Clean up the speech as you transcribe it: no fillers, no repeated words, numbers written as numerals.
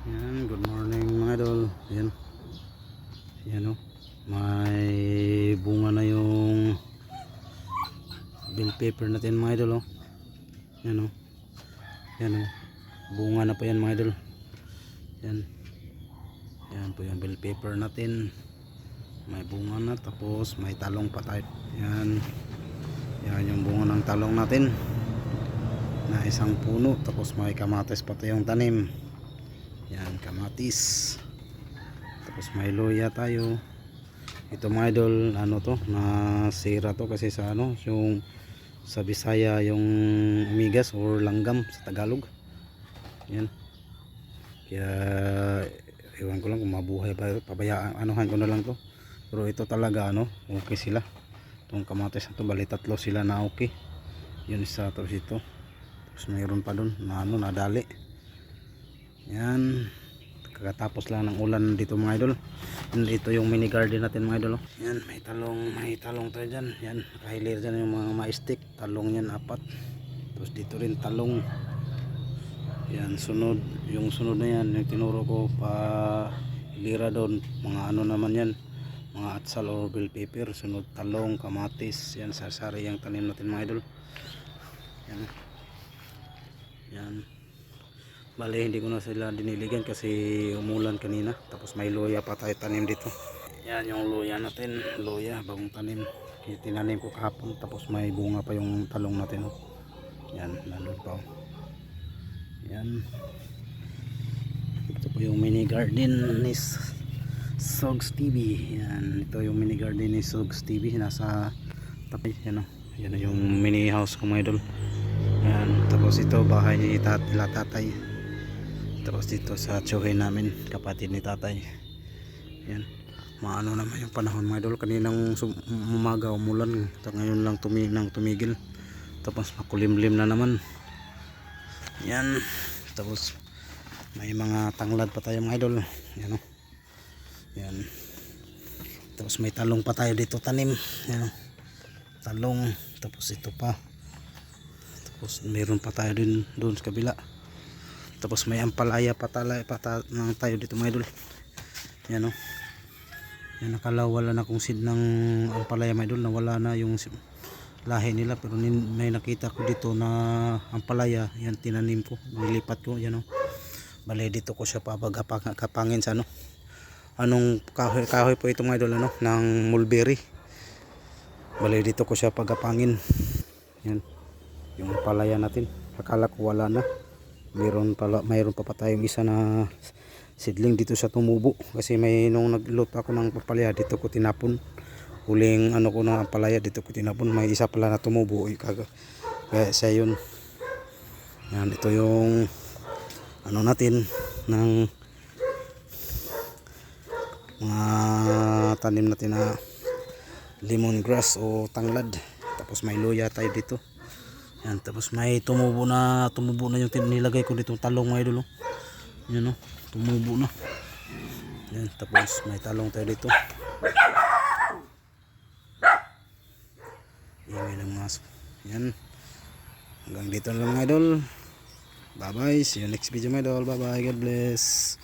Yan, good morning mga idol. Yan. Yan oh. May bunga na yung bell pepper natin mga idol oh. Yan oh. Yan oh. Bunga na pa yan mga idol. Yan. Yan po yung bell pepper natin. May bunga na, tapos may talong pa tayo. Yan. Yan yung bunga ng talong natin. Na isang puno, tapos may kamatis pa tayong tanim. Yan, kamatis. Tapos may luya tayo. Ito mga idol, ano to, nasira to kasi sa ano, yung sa Bisaya yung amigas or langgam sa Tagalog. Yan. Kaya ewan ko lang kung mabuhay pa, pabayaan, anuhan ko na lang to. Pero ito talaga ano, okay sila. Itong kamatis na to, bali tatlo sila na okay. Yun isa, tapos ito. Tapos mayroon pa dun na ano, nadali. Yan, kakatapos lang ng ulan dito mga idol. And ito yung mini garden natin mga idol. Yan, may talong tayo dyan. Yan, nakahilir dyan yung mga maistik. Talong yan, 4. Tapos dito rin talong. Yan, sunod. Yung sunod na yan, yung tinuro ko pa hilira doon. Mga ano naman yan, mga atsal or bell pepper. Sunod talong, kamatis. Yan, sasari yung tanim natin mga idol. Yan. Yan. Bale, hindi ko na sila diniligan kasi umulan kanina. Tapos may luya pa tayo tanim dito. Yan yung luya natin. Luya, bagong tanim. Tinanim ko kahapon. Tapos may bunga pa yung talong natin. Oh. Yan, nandun pa. Oh. Yan. Ito po yung mini garden ni Sogs TV. Yan, ito yung mini garden ni Sogs TV. Nasa tabi. Yan, oh. Yan yung mini house ko mga idol. Yan, tapos ito bahay ni tatay. Tapos dito sa tsuhin namin, kapatid ni tatay. Yan, maano naman yung panahon mga idol. Kaninang umaga umulan, ngayon lang tumigil. Tapos makulimlim na naman. Yan, tapos may mga tanglad pa tayo mga idol. Yan o. Yan, tapos may talong pa tayo dito tanim. Yan o, talong. Tapos ito pa. Tapos meron pa tayo din doon sa kabila. Tapos may ampalaya tayo dito mga idol. Yan o. Yan, nakalawala na kung seed ng ampalaya mga idol. Nawala na yung lahi nila. Pero may nakita ko dito na ampalaya. Yan, tinanim ko. Nilipat ko. Yan o. Bale, dito ko siya kapangin sa ano. Anong kahoy po ito mga idol, ano? Ng mulberry. Bale, dito ko siya pagapangin. Yan. Yung ampalaya natin. Akala ko wala na. Mayroon pa tayong isa na seedling dito sa tumubo kasi may nung naglot ako ng papalaya dito ko tinapon. Huling ano ko ng papalaya dito ko tinapon, may isa pala na tumubo kaya siya yun. Yan, ito yung ano natin ng mga tanim natin na lemongrass o tanglad. Tapos may luya tayo dito. Yan, tapos may tumubo na yung nilagay ko ditong talong mga idol. Yan o, tumubo na. Yan, tapos may talong tayo dito. Ingay ng mga yan. Hanggang dito lang mga idol. Bye bye, see you next video mga idol. Bye bye, God bless.